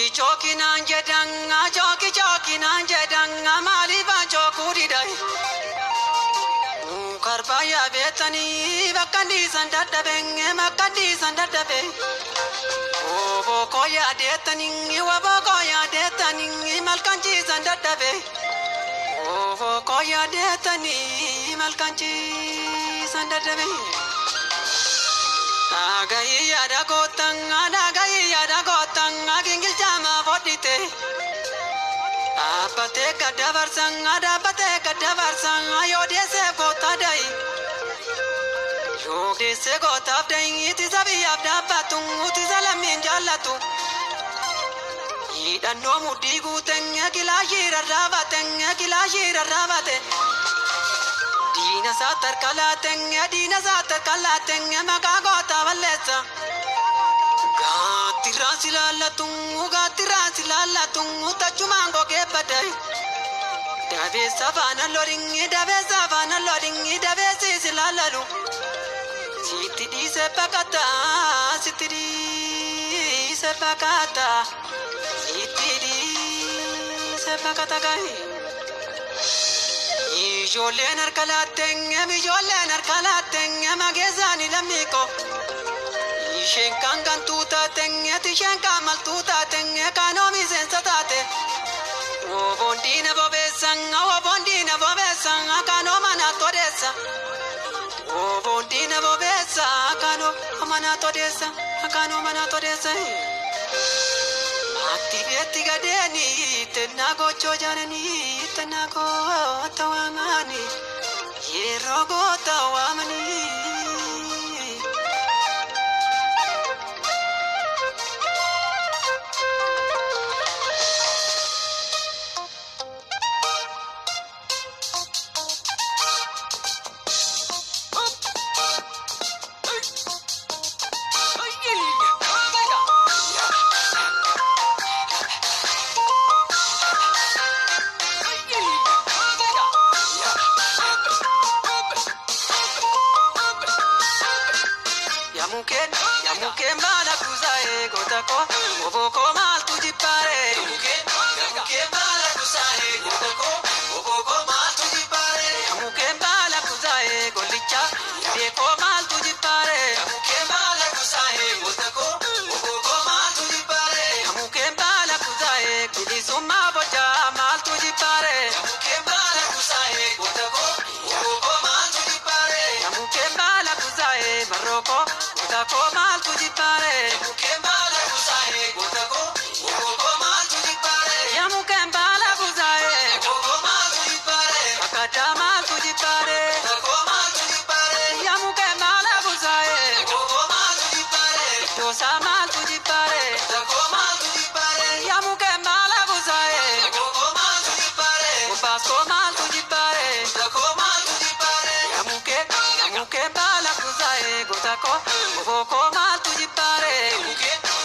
Choki nanje danga, choki nanje danga, mali ba chokuri dai. Karbaya betani, bakandi sandata benge, makandi sandata be. Obo koya detani, wabo koya detani, malkanji sandata be. Obo koya detani, malkanji sandata be. Agai ada gotang, agingil jama bodite. Apate kadavar sang, ayo dese gota dai. Yo dese gota dai, iti sabi abda patung, uti salamin jalatu. Ida no mudigu tenge, kilashira rabate. Dina satar kalatenge, makagota valesa. Gatira silalatung, tachumango ke padai. Dabe savana loring, dabe silalalu. Sitidi sepakata. Sitidi sepakata gai. Mijole narkalatenge, magezani lamiko. Shenkangan tuta tenge, tishenkamal tuta tenge, kanomi sensatate. Bondina bobesang, kanomana todesa. Bondina bobesa, kanomana todesa. Aktiveti gadeni, tenago chojanani, tenago tawamani, yerogo tawamani. Yamuken bala kuzae gotako, oboko mal tuji pare. Yamuken bala kuzae gotako, oboko mal tuji pare. Yamuken bala kuzae golicha, deko mal tuji pare. Yamuken bala kuzae gotako, oboko mal tuji pare. Yamuken bala kuzae kudisuma boja mal tuji pare. Yamuken bala kuzae gotako, oboko mal tuji pare. Yamuken bala kuzae maroko. Gotako mal tuji pare. Yamuken bala kuzae gotako. Gotako mal tuji pare. Yamuken bala kuzae. Gotako mal tuji pare. Akata mal tuji pare. Gotako mal tuji pare. Yamuken bala kuzae. Gotako mal tuji pare. Dosa mal tuji pare. Gotako mal tuji pare. Yamuken bala kuzae. Gotako mal tuji pare. Upasko mal tuji pare. Gotako mal tuji pare. Yamuken bala kuzae gotako. Oboko mal tuji pare.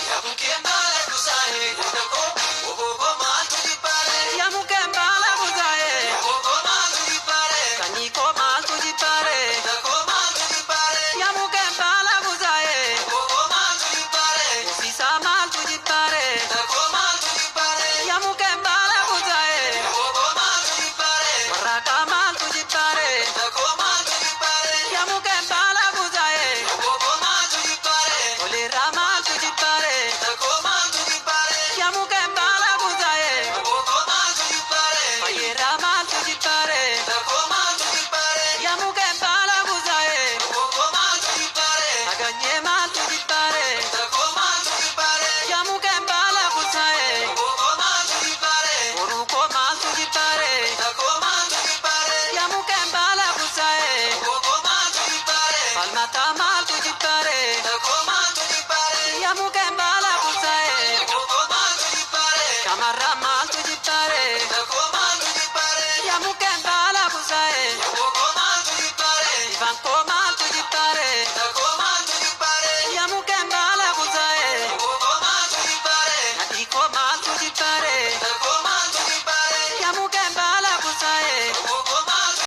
Yamuken bala kuzae gotako. Oboko mal tuji pare. Yamuken bala kuzae. Oboko mal tuji pare. Kaniko mal tuji pare. Gotako mal tuji pare. Yamuken bala kuzae. Oboko mal tuji pare. Sisa mal tuji pare. Gotako mal tuji pare. Yamuken bala kuzae. Oboko mal tuji pare. Waraka mal tuji pare. Gotako mal tuji pare. Yamuken bala kuzae. Oboko mal tuji pare. Olera mal tuji pare. Gotako mal tuji pare. Yamuken bala kuzae. Oboko mal tuji pare. Ayera mal tuji pare. Gotako mal tuji pare. Yamuken bala kuzae. Oboko mal tuji pare. Aganye mal tuji pare. Gotako mal tuji pare. Yamuken bala kuzae. Oboko mal tuji pare. Oruko mal tuji pare. Gotako mal tuji pare. Yamuken bala kuzae. Oboko mal tuji pare. Palmata mal tuji pare. Gotako mal tuji pare. Yamuken bala kuzae. Oboko mal tuji pare. Kamara mal tuji pare. Gotako mal tuji pare. Yamuken bala kuzae. Oboko mal tuji pare. Ivanko